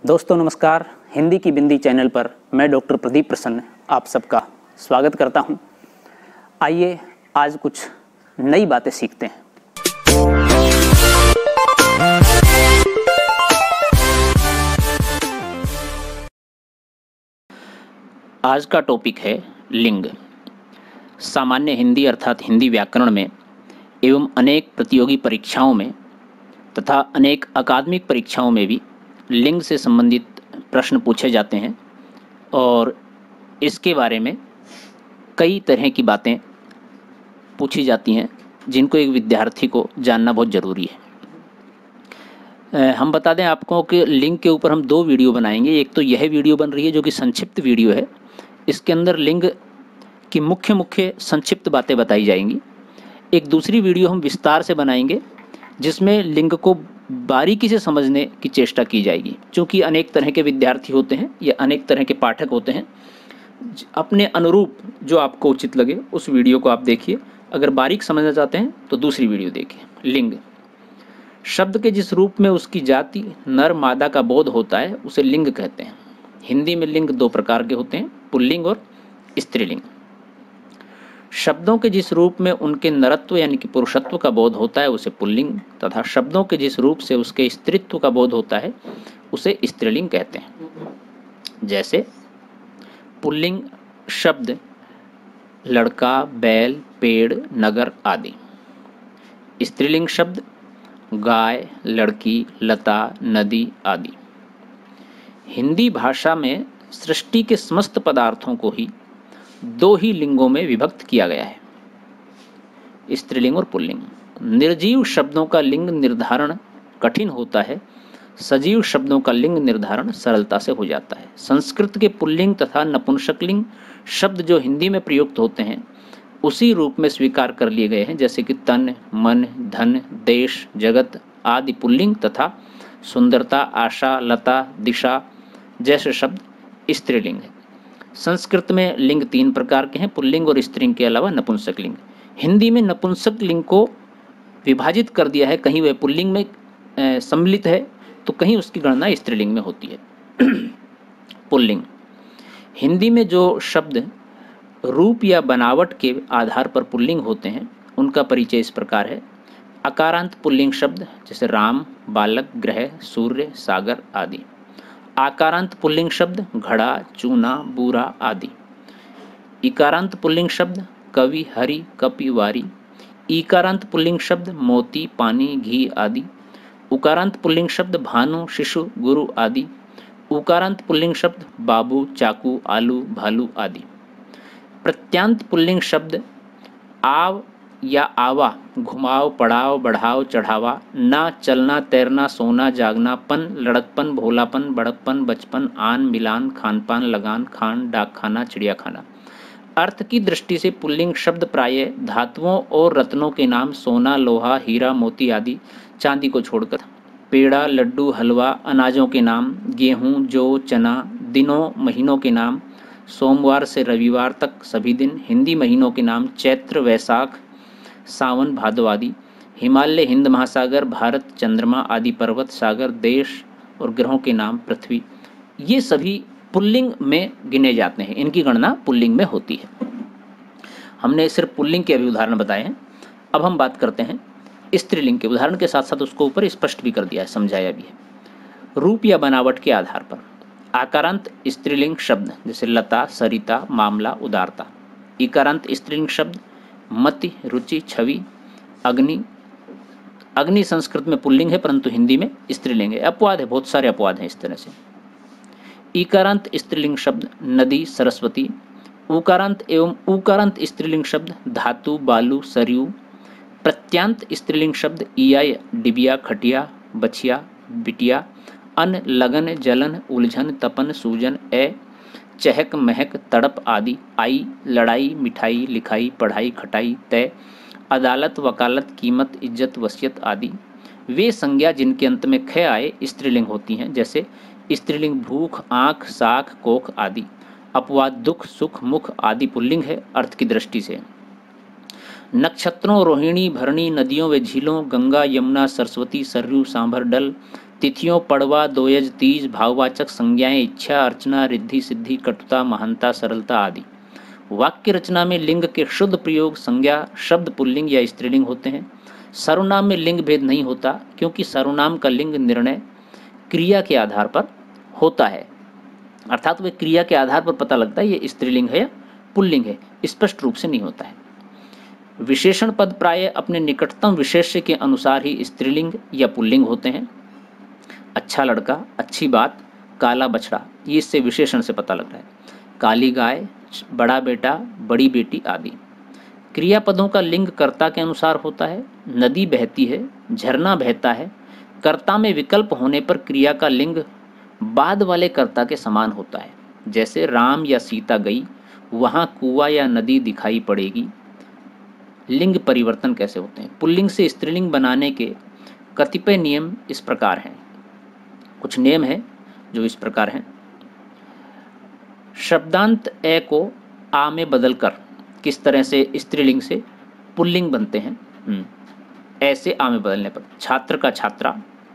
दोस्तों नमस्कार। हिंदी की बिंदी चैनल पर मैं डॉक्टर प्रदीप प्रसन्न आप सबका स्वागत करता हूं। आइए आज कुछ नई बातें सीखते हैं। आज का टॉपिक है लिंग। सामान्य हिंदी अर्थात हिंदी व्याकरण में एवं अनेक प्रतियोगी परीक्षाओं में तथा अनेक अकादमिक परीक्षाओं में भी लिंग से संबंधित प्रश्न पूछे जाते हैं और इसके बारे में कई तरह की बातें पूछी जाती हैं जिनको एक विद्यार्थी को जानना बहुत ज़रूरी है। हम बता दें आपको कि लिंग के ऊपर हम 2 वीडियो बनाएंगे। एक तो यह वीडियो बन रही है जो कि संक्षिप्त वीडियो है। इसके अंदर लिंग की मुख्य संक्षिप्त बातें बताई जाएंगी। एक दूसरी वीडियो हम विस्तार से बनाएंगे जिसमें लिंग को बारीकी से समझने की चेष्टा की जाएगी। क्योंकि अनेक तरह के विद्यार्थी होते हैं या अनेक तरह के पाठक होते हैं, अपने अनुरूप जो आपको उचित लगे उस वीडियो को आप देखिए। अगर बारीक समझना चाहते हैं तो दूसरी वीडियो देखिए। लिंग शब्द के जिस रूप में उसकी जाति नर मादा का बोध होता है उसे लिंग कहते हैं। हिंदी में लिंग 2 प्रकार के होते हैं, पुल्लिंग और स्त्रीलिंग। शब्दों के जिस रूप में उनके नरत्व यानी कि पुरुषत्व का बोध होता है उसे पुल्लिंग तथा शब्दों के जिस रूप से उसके स्त्रीत्व का बोध होता है उसे स्त्रीलिंग कहते हैं। जैसे पुल्लिंग शब्द लड़का, बैल, पेड़, नगर आदि। स्त्रीलिंग शब्द गाय, लड़की, लता, नदी आदि। हिंदी भाषा में सृष्टि के समस्त पदार्थों को ही 2 ही लिंगों में विभक्त किया गया है, स्त्रीलिंग और पुल्लिंग। निर्जीव शब्दों का लिंग निर्धारण कठिन होता है, सजीव शब्दों का लिंग निर्धारण सरलता से हो जाता है। संस्कृत के पुल्लिंग तथा नपुंसकलिंग शब्द जो हिंदी में प्रयुक्त होते हैं उसी रूप में स्वीकार कर लिए गए हैं, जैसे कि तन, मन, धन, देश, जगत आदि पुल्लिंग तथा सुंदरता, आशा, लता, दिशा जैसे शब्द स्त्रीलिंग है। संस्कृत में लिंग 3 प्रकार के हैं, पुल्लिंग और स्त्रीलिंग के अलावा नपुंसक लिंग। हिंदी में नपुंसक लिंग को विभाजित कर दिया है, कहीं वह पुल्लिंग में सम्मिलित है तो कहीं उसकी गणना स्त्रीलिंग में होती है। पुल्लिंग हिंदी में जो शब्द रूप या बनावट के आधार पर पुल्लिंग होते हैं उनका परिचय इस प्रकार है। अकारांत पुल्लिंग शब्द जैसे राम, बालक, ग्रह, सूर्य, सागर आदि। आकारांत पुल्लिंग शब्द घड़ा, चूना, बूरा आदि। इकारांत पुल्लिंग शब्द कवि, हरि, कपि, वारी। ईकारांत पुल्लिंग शब्द मोती, पानी, घी आदि। उकारांत पुल्लिंग शब्द भानु, शिशु, गुरु आदि। उकारांत पुल्लिंग शब्द बाबू, चाकू, आलू, भालू आदि। प्रत्यांत पुल्लिंग शब्द आव या आवा, घुमाव, पड़ाव, बढ़ाव, चढ़ावा, ना, चलना, तैरना, सोना, जागना, पन, लड़कपन, भोलापन, बड़कपन, बचपन, आन, मिलान, खानपान, लगान, खान, डाकखाना, चिड़ियाखाना। अर्थ की दृष्टि से पुल्लिंग शब्द प्रायः धातुओं और रत्नों के नाम सोना, लोहा, हीरा, मोती आदि, चांदी को छोड़कर पेड़ा, लड्डू, हलवा, अनाजों के नाम, गेहूँ, जौ, चना, दिनों, महीनों के नाम, सोमवार से रविवार तक सभी दिन, हिंदी महीनों के नाम चैत्र, वैशाख, सावन, भादो आदि। हिमालय, हिंद महासागर, भारत, चंद्रमा आदि पर्वत, सागर, देश और ग्रहों के नाम पृथ्वी, ये सभी पुल्लिंग में गिने जाते हैं। इनकी गणना पुल्लिंग में होती है। हमने सिर्फ पुल्लिंग के अभी उदाहरण बताए हैं। अब हम बात करते हैं स्त्रीलिंग के। उदाहरण के साथ साथ उसको ऊपर स्पष्ट भी कर दिया है, समझाया भी है। रूप या बनावट के आधार पर आकारांत स्त्रीलिंग शब्द जैसे लता, सरिता, मामला, उदारता। इकारांत स्त्रीलिंग शब्द मति, रुचि, छवि, अग्नि। अग्नि संस्कृत में पुल्लिंग है परंतु हिंदी में स्त्रीलिंग है। अपवाद है, बहुत सारे अपवाद हैं इस तरह से। ईकारांत स्त्रीलिंग शब्द नदी, सरस्वती। उकारांत एवं उकारांत स्त्रीलिंग शब्द धातु, बालू, सरयू। प्रत्यांत स्त्रीलिंग शब्द ईया, डिबिया, खटिया, बछिया, बिटिया। अन, लगन, जलन, उलझन, तपन, सूजन, चहक, महक, तड़प आदि। आई, लड़ाई, मिठाई, लिखाई, पढ़ाई, खटाई, तय। अदालत, वकालत, कीमत, इज्जत, वसीयत आदि। वे संज्ञा जिनके अंत में ख आए स्त्रीलिंग होती हैं, जैसे स्त्रीलिंग भूख, आँख, साख, कोख आदि। अपवाद दुख, सुख, मुख आदि पुल्लिंग है अर्थ की दृष्टि से। नक्षत्रों, रोहिणी, भरणी, नदियों व झीलों, गंगा, यमुना, सरस्वती, सरयू, सांभर, डल, तिथियों पड़वा, दोयज, तीज, भाववाचक संज्ञाएं इच्छा, अर्चना, रिद्धि, सिद्धि, कटुता, महानता, सरलता आदि। वाक्य रचना में लिंग के शुद्ध प्रयोग संज्ञा शब्द पुल्लिंग या स्त्रीलिंग होते हैं। सर्वनाम में लिंग भेद नहीं होता, क्योंकि सर्वनाम का लिंग निर्णय क्रिया के आधार पर होता है, अर्थात वह क्रिया के आधार पर पता लगता है ये स्त्रीलिंग है या पुल्लिंग है, स्पष्ट रूप से नहीं होता है। विशेषण पद प्राय अपने निकटतम विशेष्य के अनुसार ही स्त्रीलिंग या पुल्लिंग होते हैं। अच्छा लड़का, अच्छी बात, काला बछड़ा, ये इससे विशेषण से पता लग रहा है। काली गाय, बड़ा बेटा, बड़ी बेटी आदि। क्रियापदों का लिंग कर्ता के अनुसार होता है। नदी बहती है, झरना बहता है। कर्ता में विकल्प होने पर क्रिया का लिंग बाद वाले कर्ता के समान होता है। जैसे राम या सीता गई, वहाँ कुआं या नदी दिखाई पड़ेगी। लिंग परिवर्तन कैसे होते हैं? पुल्लिंग से स्त्रीलिंग बनाने के कतिपय नियम इस प्रकार हैं। कुछ नियम हैं जो इस प्रकार हैं। शब्दांत ए को आ में बदलकर किस तरह से स्त्रीलिंग से पुल्लिंग बनते हैं? ऐसे आ में बदलने पर छात्र का छात्रा,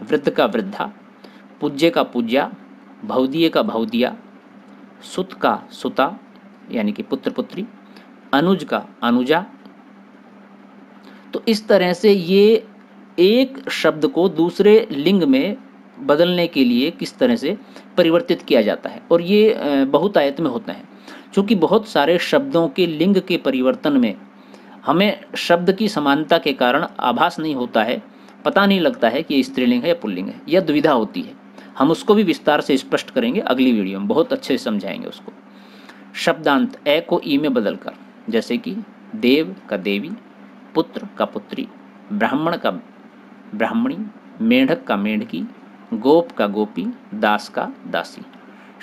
वृद्ध का वृद्धा, पूज्य का पूज्या, भवदीय का भवदिया, सुत का सुता यानी कि पुत्र पुत्री, अनुज का अनुजा। तो इस तरह से ये एक शब्द को दूसरे लिंग में बदलने के लिए किस तरह से परिवर्तित किया जाता है, और ये बहुतायत में होता है। चूँकि बहुत सारे शब्दों के लिंग के परिवर्तन में हमें शब्द की समानता के कारण आभास नहीं होता है, पता नहीं लगता है कि ये स्त्रीलिंग है या पुल्लिंग है, या दुविधा होती है। हम उसको भी विस्तार से स्पष्ट करेंगे अगली वीडियो में, बहुत अच्छे से समझाएंगे उसको। शब्दांत ए को ई में बदलकर, जैसे कि देव का देवी, पुत्र का पुत्री, ब्राह्मण का ब्राह्मणी, मेढक का मेढकी, गोप का गोपी, दास का दासी।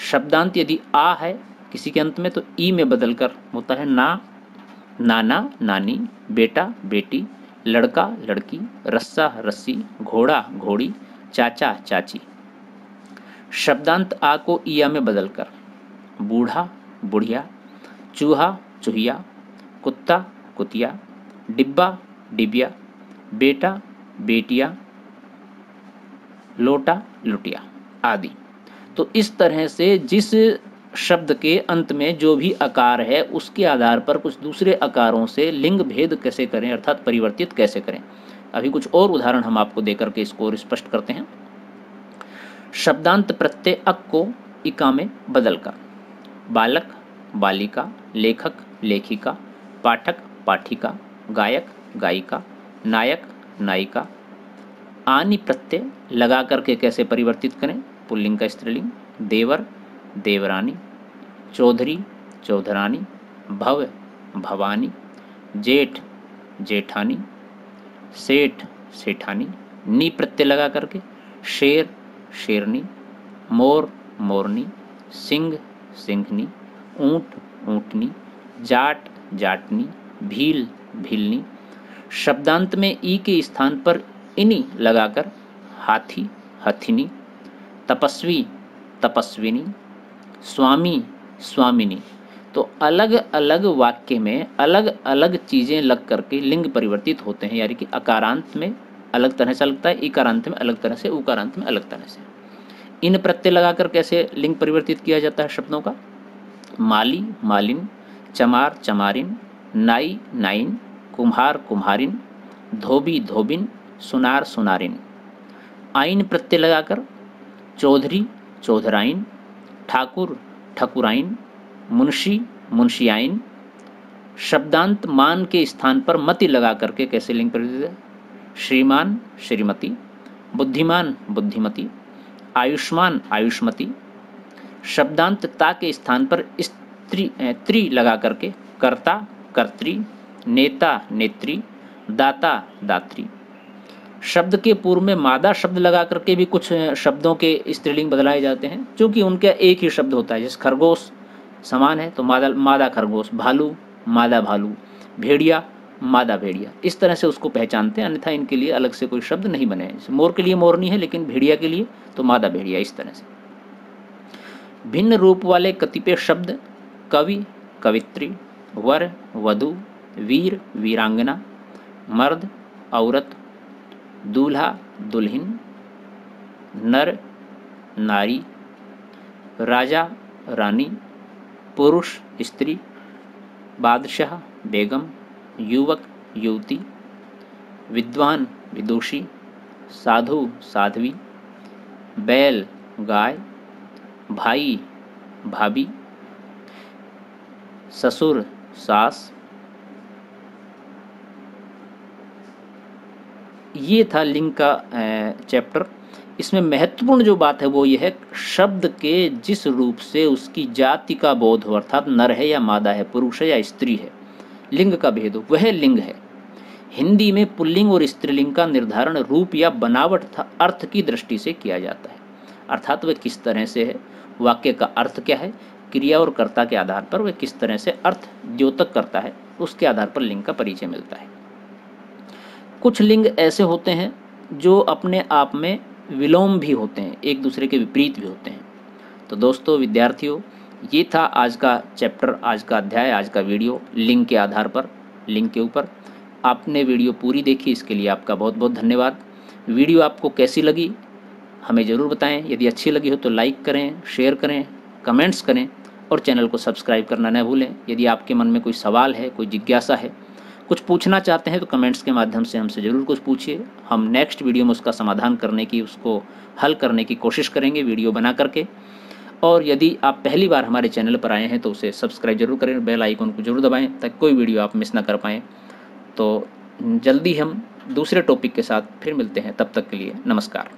शब्दांत यदि आ है किसी के अंत में तो ई में बदलकर होता है ना, नाना नानी, बेटा बेटी, लड़का लड़की, रस्सा रस्सी, घोड़ा घोड़ी, चाचा चाची। शब्दांत आ को इया में बदलकर बूढ़ा बुढ़िया, चूहा चूहिया, कुत्ता कुतिया, डिब्बा डिबिया, बेटा बेटिया, लोटा लुटिया आदि। तो इस तरह से जिस शब्द के अंत में जो भी आकार है उसके आधार पर कुछ दूसरे आकारों से लिंग भेद कैसे करें, अर्थात परिवर्तित कैसे करें। अभी कुछ और उदाहरण हम आपको देकर के इसको और स्पष्ट करते हैं। शब्दांत प्रत्यय अक को इका में बदलकर बालक बालिका, लेखक लेखिका, पाठक पाठिका, गायक गायिका, नायक नायिका। आनि प्रत्यय लगा करके कैसे परिवर्तित करें? पुल्लिंग का स्त्रीलिंग, देवर देवरानी, चौधरी चौधरानी, भव भवानी, जेठ जेठानी, सेठ सेठानी। नी प्रत्यय लगा करके शेर शेरनी, मोर मोरनी, सिंह सिंहनी, ऊंट ऊंटनी, जाट जाटनी, भील भीलनी। शब्दांत में ई के स्थान पर इनी लगाकर हाथी हथिनी, तपस्वी तपस्विनी, स्वामी स्वामिनी। तो अलग अलग वाक्य में अलग अलग चीज़ें लग करके लिंग परिवर्तित होते हैं, यानी कि अकारांत में अलग तरह से लगता है, इकारांत में अलग तरह से, उकारांत में अलग तरह से। इन प्रत्यय लगाकर कैसे लिंग परिवर्तित किया जाता है शब्दों का? माली मालिन, चमार चमारिन, नाई नाइन, कुम्हार कुम्हारिन, धोबी धोबिन, सुनार सुनारिन। आइन प्रत्यय लगाकर चौधरी चौधराइन, ठाकुर ठकुराइन, मुंशी मुंशियाइन। शब्दांत मान के स्थान पर मति लगा करके कैसे लिंग परिवर्तित है? श्रीमान श्रीमती, बुद्धिमान बुद्धिमती, आयुष्मान आयुष्मती। शब्दांत ता के स्थान पर स्त्री त्रि लगा करके कर्ता कर्त्री, नेता नेत्री, दाता दात्री। शब्द के पूर्व में मादा शब्द लगा करके भी कुछ शब्दों के स्त्रीलिंग बदलाए जाते हैं, क्योंकि उनका एक ही शब्द होता है। जैसे खरगोश समान है तो मादा खरगोश, भालू मादा भालू, भेड़िया मादा भेड़िया। इस तरह से उसको पहचानते हैं, अन्यथा इनके लिए अलग से कोई शब्द नहीं बने हैं। मोर के लिए मोरनी है, लेकिन भेड़िया के लिए तो मादा भेड़िया। इस तरह से भिन्न रूप वाले कतिपय शब्द कवि कवित्री, वर वधु, वीर वीरांगना, मर्द औरत, दूल्हा दुल्हन, नर नारी, राजा रानी, पुरुष स्त्री, बादशाह बेगम, युवक युवती, विद्वान विदुषी, साधु साध्वी, बैल गाय, भाई भाभी, ससुर सास। ये था लिंग का चैप्टर। इसमें महत्वपूर्ण जो बात है वो ये है, शब्द के जिस रूप से उसकी जाति का बोध हो, अर्थात नर है या मादा है, पुरुष है या स्त्री है, लिंग का भेद हो, वह लिंग है। हिंदी में पुल्लिंग और स्त्रीलिंग का निर्धारण रूप या बनावट तथा अर्थ की दृष्टि से किया जाता है, अर्थात वह किस तरह से है, वाक्य का अर्थ क्या है, क्रिया और कर्ता के आधार पर वह किस तरह से अर्थ द्योतक करता है, उसके आधार पर लिंग का परिचय मिलता है। कुछ लिंग ऐसे होते हैं जो अपने आप में विलोम भी होते हैं, एक दूसरे के विपरीत भी होते हैं। तो दोस्तों, विद्यार्थियों, ये था आज का चैप्टर, आज का अध्याय, आज का वीडियो लिंग के आधार पर, लिंग के ऊपर। आपने वीडियो पूरी देखी, इसके लिए आपका बहुत बहुत धन्यवाद। वीडियो आपको कैसी लगी हमें ज़रूर बताएं। यदि अच्छी लगी हो तो लाइक करें, शेयर करें, कमेंट्स करें और चैनल को सब्सक्राइब करना न भूलें। यदि आपके मन में कोई सवाल है, कोई जिज्ञासा है, कुछ पूछना चाहते हैं तो कमेंट्स के माध्यम से हमसे ज़रूर कुछ पूछिए। हम नेक्स्ट वीडियो में उसका समाधान करने की, उसको हल करने की कोशिश करेंगे वीडियो बना करके। और यदि आप पहली बार हमारे चैनल पर आए हैं तो उसे सब्सक्राइब जरूर करें, बेल आइकन को जरूर दबाएं ताकि कोई वीडियो आप मिस ना कर पाएँ। तो जल्दी हम दूसरे टॉपिक के साथ फिर मिलते हैं, तब तक के लिए नमस्कार।